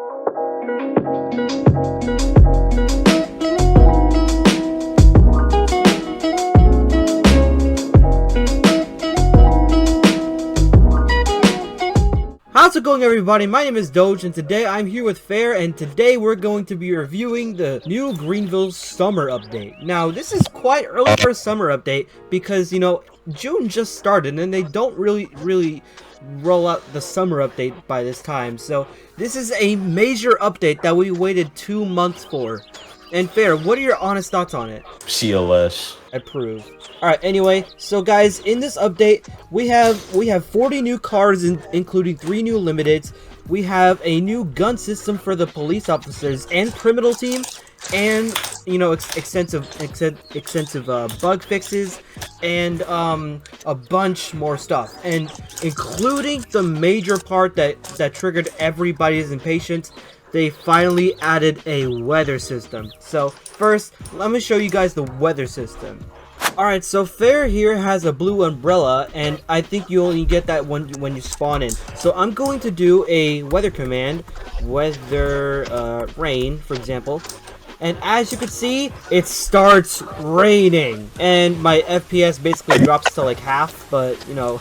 How's it going, everybody? My name is Doge, and today I'm here with Fair, and today we're going to be reviewing the new Greenville summer update. Now, this is quite early for a summer update because, you know, June just started and they don't really roll out the summer update by this time. So, this is a major update that we waited 2 months for. And Fair, what are your honest thoughts on it? CLS. Approve. Alright, anyway, so guys, in this update, we have 40 new cars, including 3 new limiteds. We have a new gun system for the police officers and criminal team, and, you know, extensive bug fixes, and a bunch more stuff. And including the major part that triggered everybody's impatience, they finally added a weather system. So first, let me show you guys the weather system. Alright, so Fair here has a blue umbrella, and I think you only get that when you spawn in. So I'm going to do a weather command, weather rain, for example. And as you can see, it starts raining. And my FPS basically drops to like half, but, you know,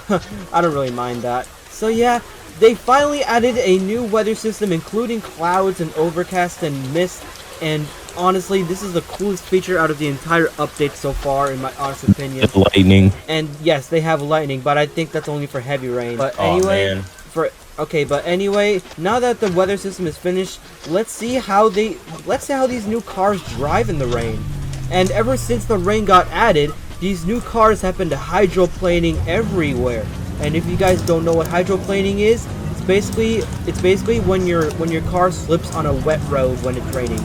I don't really mind that. So yeah, they finally added a new weather system, including clouds and overcast and mist, and honestly, this is the coolest feature out of the entire update so far, in my honest opinion. It's lightning. And yes, they have lightning, but I think that's only for heavy rain. But anyway, but anyway, now that the weather system is finished, let's see how these new cars drive in the rain. And ever since the rain got added, these new cars have been hydroplaning everywhere. And if you guys don't know what hydroplaning is, it's basically when your car slips on a wet road when it's raining.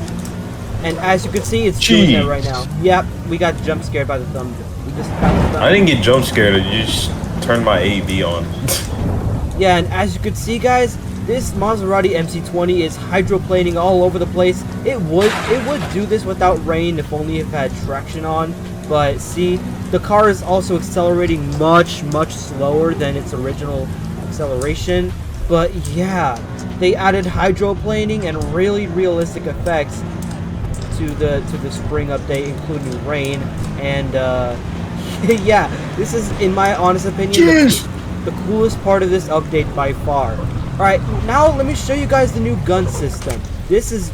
And as you can see, it's doing that right now. Yep, we got jump scared by the thumb. I didn't get jump scared. You just turned my AV on. Yeah, and as you can see, guys, this Maserati MC20 is hydroplaning all over the place. It would do this without rain if only it had traction on. But see, the car is also accelerating much slower than its original acceleration. But yeah, they added hydroplaning and really realistic effects to the spring update, including rain. And yeah, this is, in my honest opinion, the coolest part of this update by far. Alright, now let me show you guys the new gun system. This is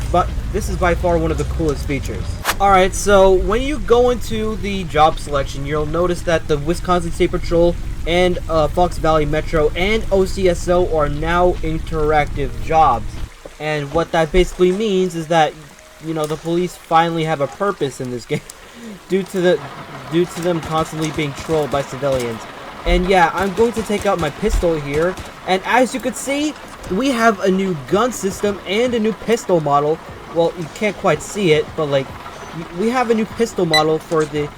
by far one of the coolest features. Alright, so when you go into the job selection, you'll notice that the Wisconsin State Patrol and Fox Valley Metro and OCSO are now interactive jobs. And what that basically means is that, you know, the police finally have a purpose in this game due to them constantly being trolled by civilians. And yeah, I'm going to take out my pistol here, and as you can see, we have a new gun system and a new pistol model. Well, you can't quite see it, but like, we have a new pistol model for the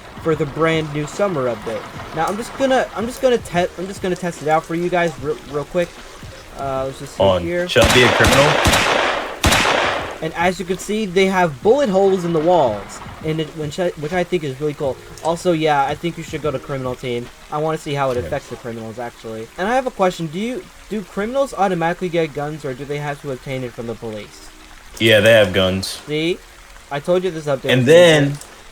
brand new summer update. Now I'm just gonna test it out for you guys real quick. Let's just see here. Shall I be a criminal? And as you can see, they have bullet holes in the walls, and which I think is really cool. Also, yeah, I think you should go to criminal team. I want to see how it affects the criminals, actually. And I have a question: do criminals automatically get guns, or do they have to obtain it from the police? Yeah, they have guns. See, I told you this update.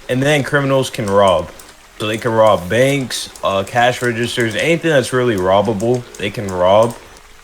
And then criminals can rob. So they can rob banks, cash registers, anything that's really robbable, they can rob.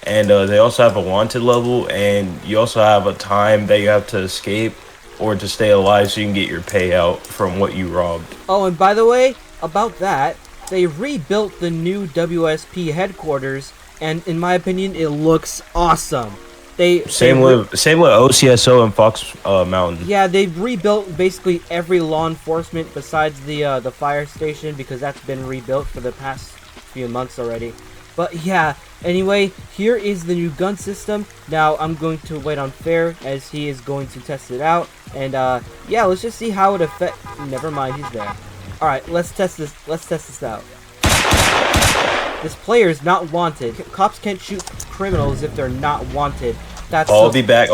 And they also have a wanted level, and you also have a time that you have to escape or to stay alive so you can get your payout from what you robbed. Oh, and by the way, about that, they rebuilt the new WSP headquarters, and in my opinion, it looks awesome. Same with OCSO and Fox Mountain. Yeah, they've rebuilt basically every law enforcement besides the fire station, because that's been rebuilt for the past few months already. But yeah, anyway, here is the new gun system. Now I'm going to wait on Fair as he is going to test it out. And yeah, let's just see how it affects. Never mind, he's there. Alright, let's test this. Let's test this out. This player is not wanted. Cops can't shoot criminals if they're not wanted. That's I'll be back.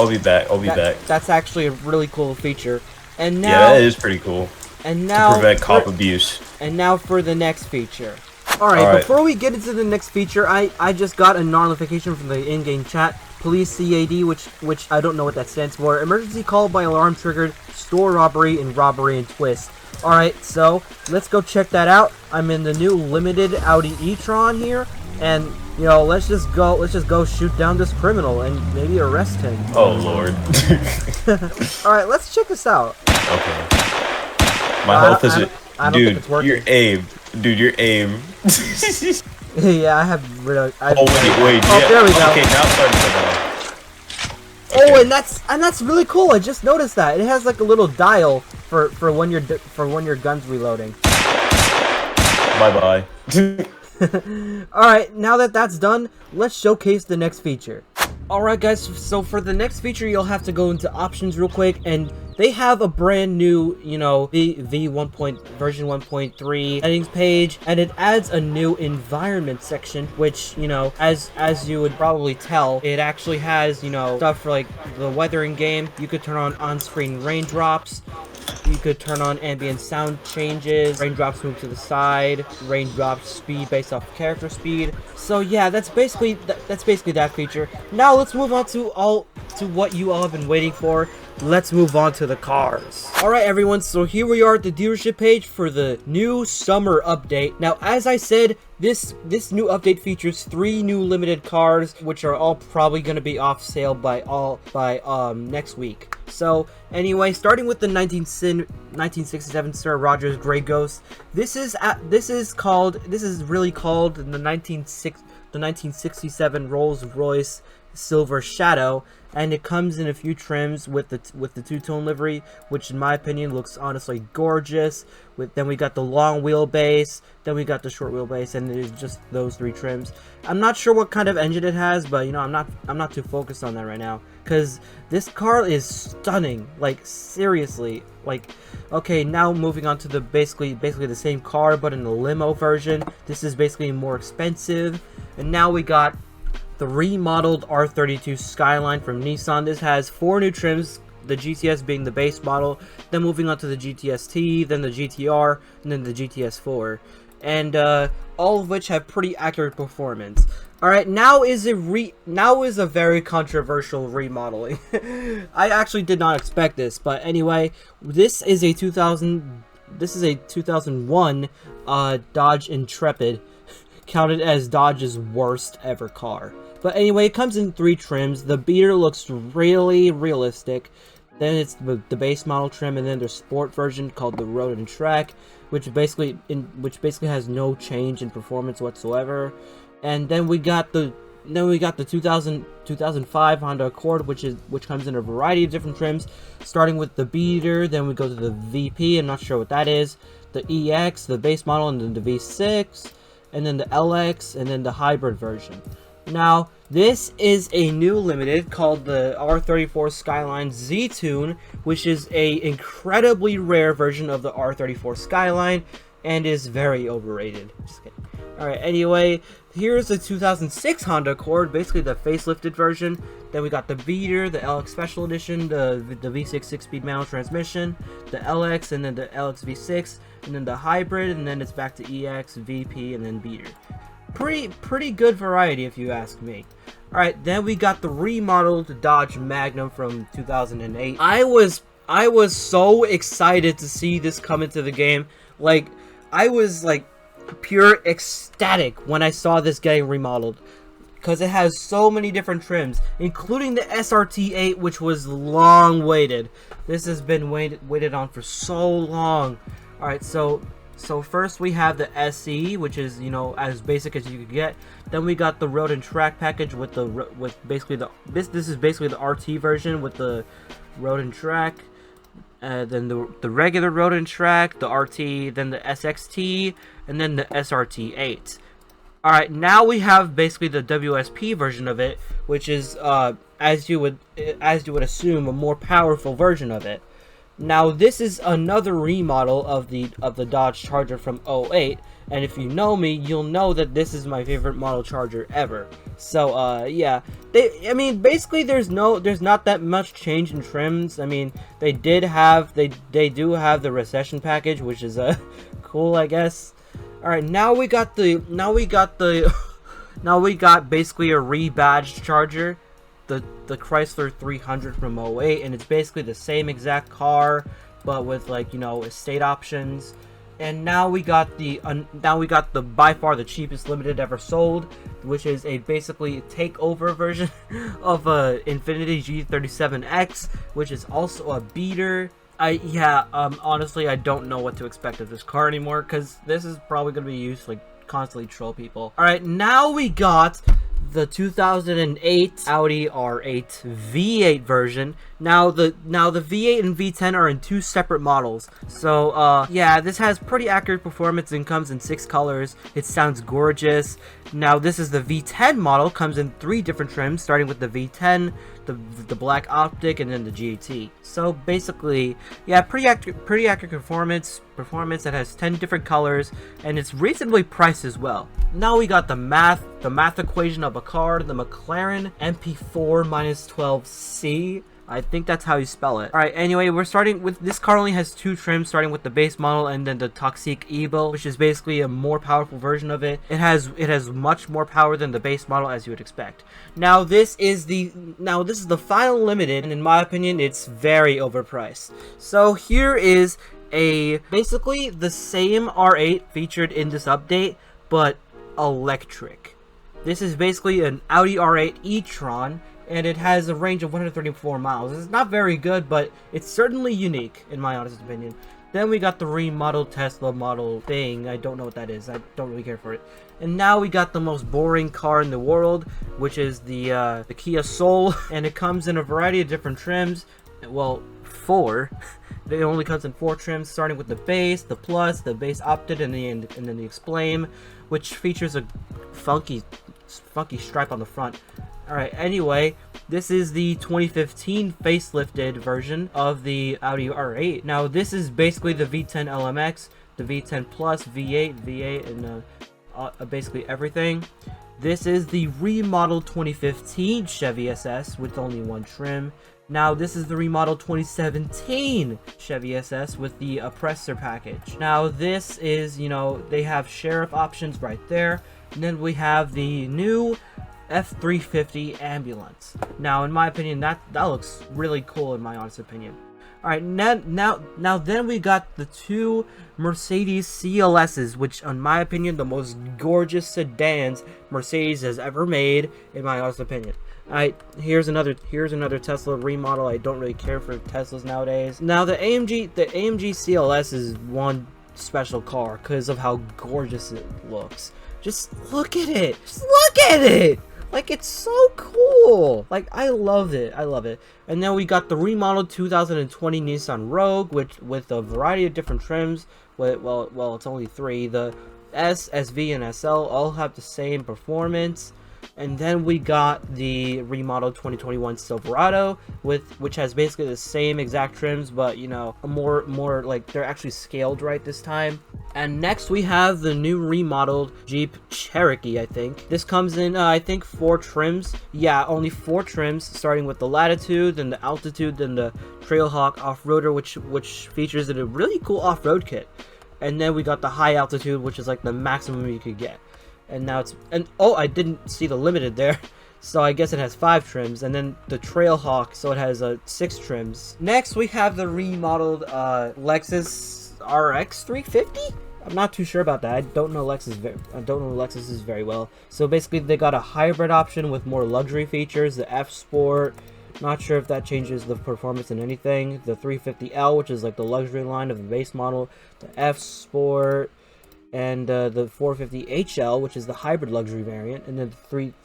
That's actually a really cool feature. And now, yeah, that is pretty cool. And now to prevent cop abuse. And now for the next feature. Alright, before we get into the next feature, I just got a notification from the in-game chat. police CAD, which I don't know what that stands for. Emergency call by alarm triggered, store robbery, and robbery and twist. Alright, so let's go check that out. I'm in the new limited Audi e-tron here, and you know, let's just go shoot down this criminal and maybe arrest him. Oh lord. Alright, let's check this out. Okay. My health isn't. I don't think it's working. Your aim. Dude, your aim. Yeah, I have really. Oh wait. Oh, yeah. there we go. Okay, now it's starting to go. Oh, and that's really cool. I just noticed that it has like a little dial for when your gun's reloading. Bye bye. Alright, now that that's done, let's showcase the next feature. Alright guys, so for the next feature, you'll have to go into options real quick, and they have a brand new, you know, version 1.3 settings page, and it adds a new environment section, which, you know, as you would probably tell, it actually has, you know, stuff for like the weather in game. You could turn on screen raindrops. You could turn on ambient sound changes, raindrops move to the side, raindrops speed based off character speed. So yeah, that's basically that feature. Now let's move on to what you all have been waiting for. Let's move on to the cars. Alright everyone, so here we are at the dealership page for the new summer update. Now as I said, this new update features 3 new limited cars, which are all probably going to be off sale by next week. So anyway, starting with the 1967 Sir Rogers Grey Ghost. This is really called the 1967 Rolls-Royce Silver Shadow, and it comes in a few trims with the two-tone livery, which in my opinion looks honestly gorgeous. Then we got the long wheelbase, then we got the short wheelbase, and it's just those 3 trims. I'm not sure what kind of engine it has, but you know, I'm not too focused on that right now, because this car is stunning. Like seriously. Like, okay, now moving on to the basically the same car, but in the limo version. This is basically more expensive, and now we got the remodeled R32 Skyline from Nissan. This has 4 new trims, the GTS being the base model, then moving on to the GTS-T, then the GTR, and then the GTS-4, and all of which have pretty accurate performance. Alright, now is a very controversial remodeling. I actually did not expect this, but anyway, this is a 2001 Dodge Intrepid, counted as Dodge's worst ever car. But anyway, it comes in 3 trims. The beater looks really realistic. Then it's the base model trim, and then the sport version called the Road and Track, which basically has no change in performance whatsoever. And then we got the 2005 Honda Accord, which comes in a variety of different trims, starting with the beater. Then we go to the VP. I'm not sure what that is. The EX, the base model, and then the V6, and then the LX, and then the hybrid version. Now, this is a new limited called the R34 Skyline Z-Tune, which is a incredibly rare version of the R34 Skyline, and is very overrated. Just kidding. Alright, anyway, here's the 2006 Honda Accord, basically the facelifted version. Then we got the beater, the LX Special Edition, the V6 6-speed manual transmission, the LX, and then the LX V6, and then the hybrid, and then it's back to EX, VP, and then beater. Pretty good variety if you ask me. Alright, then we got the remodeled Dodge Magnum from 2008. I was so excited to see this come into the game. Like, I was like pure ecstatic when I saw this getting remodeled, because it has so many different trims, including the SRT8, which was long waited. This has been waited on for so long. Alright, so first we have the SE, which is, you know, as basic as you could get. Then we got the Road and Track package with basically this is basically the RT version with the Road and Track. Then the regular Road and Track, the RT, then the SXT, and then the SRT8. Alright, now we have basically the WSP version of it, which is as you would assume, a more powerful version of it. Now this is another remodel of the Dodge Charger from 08, and if you know me, you'll know that this is my favorite model Charger ever. So yeah, I mean basically there's not that much change in trims. I mean they do have the recession package, which is cool, I guess. All right, now we got basically a rebadged Charger. the Chrysler 300 from '08, and it's basically the same exact car, but with, like, you know, estate options. And now we got the by far the cheapest limited ever sold, which is a basically takeover version of a Infiniti G37X, which is also a beater. Honestly, I don't know what to expect of this car anymore, because this is probably going to be used to, like, constantly troll people. Alright, now we got the 2008 Audi R8 V8 version. Now the V8 and V10 are in two separate models. So yeah, this has pretty accurate performance and comes in 6 colors. It sounds gorgeous. Now this is the V10 model, comes in 3 different trims, starting with the V10, the black optic, and then the GT. So basically, yeah, pretty accurate performance that has 10 different colors, and it's reasonably priced as well. Now we got the math equation of a car, the McLaren MP4-12C. I think that's how you spell it. Alright, anyway, we're starting with, this car only has 2 trims, starting with the base model and then the Toxic Evil, which is basically a more powerful version of it. It has much more power than the base model, as you would expect. Now this is the final limited, and in my opinion, it's very overpriced. So here is basically the same R8 featured in this update, but electric. This is basically an Audi R8 e-tron, and it has a range of 134 miles. It's not very good, but it's certainly unique, in my honest opinion. Then we got the remodeled Tesla model thing. I don't know what that is. I don't really care for it. And now we got the most boring car in the world, which is the Kia Soul, and it comes in a variety of different trims. Well, 4. It only comes in 4 trims, starting with the base, the plus, the base opted, and then the Explain, which features a funky stripe on the front. Alright, anyway, this is the 2015 facelifted version of the Audi R8. Now, this is basically the V10 LMX, the V10 Plus, V8, and basically everything. This is the remodeled 2015 Chevy SS with only 1 trim. Now, this is the remodeled 2017 Chevy SS with the oppressor package. Now, this is, you know, they have sheriff options right there. And then we have the new F350 ambulance. Now, in my opinion, that looks really cool, in my honest opinion. Alright, now then we got the 2 Mercedes CLSs, which, in my opinion, the most gorgeous sedans Mercedes has ever made, in my honest opinion. Alright, here's another Tesla remodel. I don't really care for Teslas nowadays. Now, the AMG CLS is one special car because of how gorgeous it looks. Just look at it! Just look at it! Like, it's so cool! Like, I love it. I love it. And then we got the remodeled 2020 Nissan Rogue, which with a variety of different trims. Well, it's only 3. The S, SV, and SL all have the same performance. And then we got the remodeled 2021 Silverado, which has basically the same exact trims, but, you know, more like they're actually scaled right this time. And next we have the new remodeled Jeep Cherokee, I think. This comes in, I think, 4 trims. Yeah, only 4 trims, starting with the Latitude, then the Altitude, then the Trailhawk Off-Roader, which features a really cool off-road kit. And then we got the High Altitude, which is like the maximum you could get. And now oh, I didn't see the limited there, so I guess it has 5 trims, and then the Trailhawk, so it has 6 trims. Next, we have the remodeled Lexus RX 350. I'm not too sure about that. I don't know Lexus very well. So basically, they got a hybrid option with more luxury features. The F Sport. Not sure if that changes the performance in anything. The 350L, which is like the luxury line of the base model. The F Sport. And the 450HL, which is the hybrid luxury variant, and then the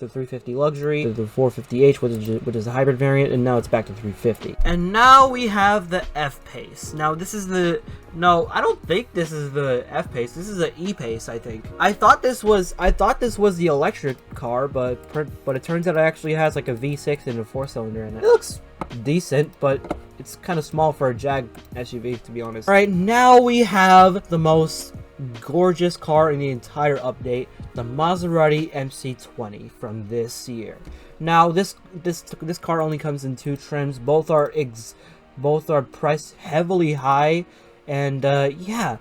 350 luxury, the 450H, which is the hybrid variant, and now it's back to 350. And now we have the F-Pace. Now this is the I don't think this is the F-Pace. This is the E-Pace, I think. I thought this was the electric car, but it turns out it actually has like a V6 and a 4-cylinder in it. It looks decent, but it's kind of small for a Jag SUV, to be honest. All right, now we have the most gorgeous car in the entire update, the Maserati MC20 from this year. Now this car only comes in 2 trims. Both are priced heavily high, and yeah,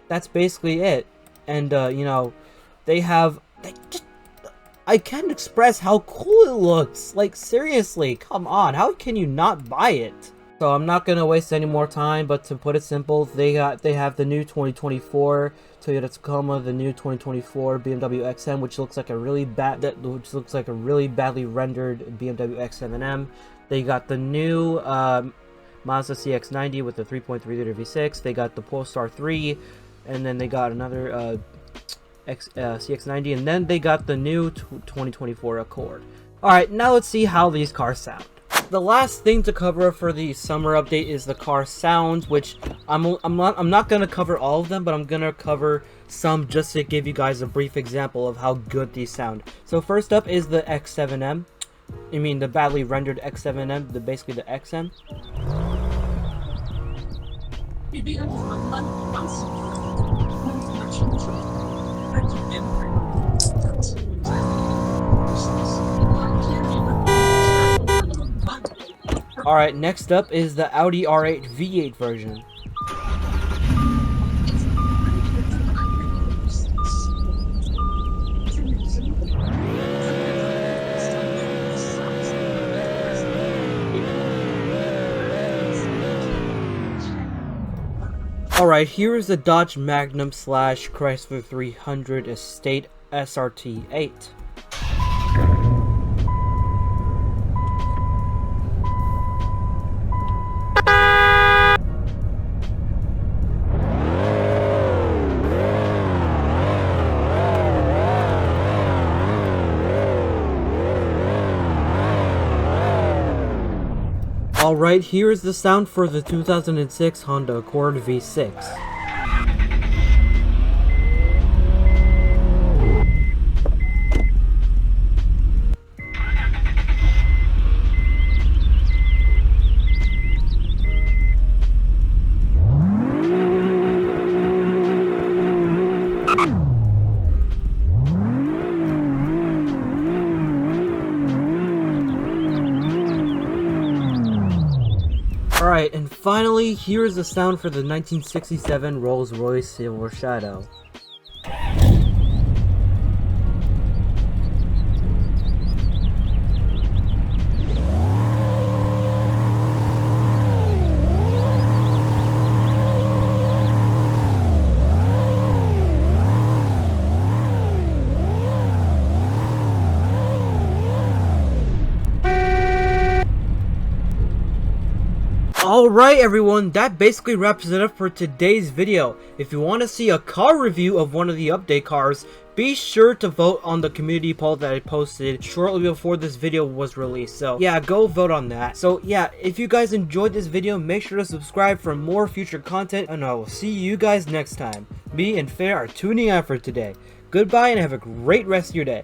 that's basically it. And you know, I I can't express how cool it looks. Like, seriously, come on, how can you not buy it? So I'm not gonna waste any more time, but to put it simple, they have the new 2024 Toyota Tacoma, the new 2024 BMW XM, which looks like a really badly rendered BMW X7M. They got the new Mazda CX-90 with the 3.3-liter V6. They got the Polestar 3, and then they got another CX-90, and then they got the new 2024 Accord. Alright, now let's see how these cars sound. The last thing to cover for the summer update is the car sounds, which I'm not gonna cover all of them, but I'm gonna cover some just to give you guys a brief example of how good these sound. So first up is the X7M. I mean the badly rendered X7M, basically the XM. Alright, next up is the Audi R8 V8 version. Alright, here is the Dodge Magnum / Chrysler 300 Estate SRT8. Alright, here is the sound for the 2006 Honda Accord V6. Alright, and finally, here is the sound for the 1967 Rolls-Royce Silver Shadow. Alright everyone, that basically wraps it up for today's video. If you want to see a car review of one of the update cars, be sure to vote on the community poll that I posted shortly before this video was released. So yeah, go vote on that. So yeah, if you guys enjoyed this video, make sure to subscribe for more future content, and I will see you guys next time. Me and Fair are tuning out for today. Goodbye and have a great rest of your day.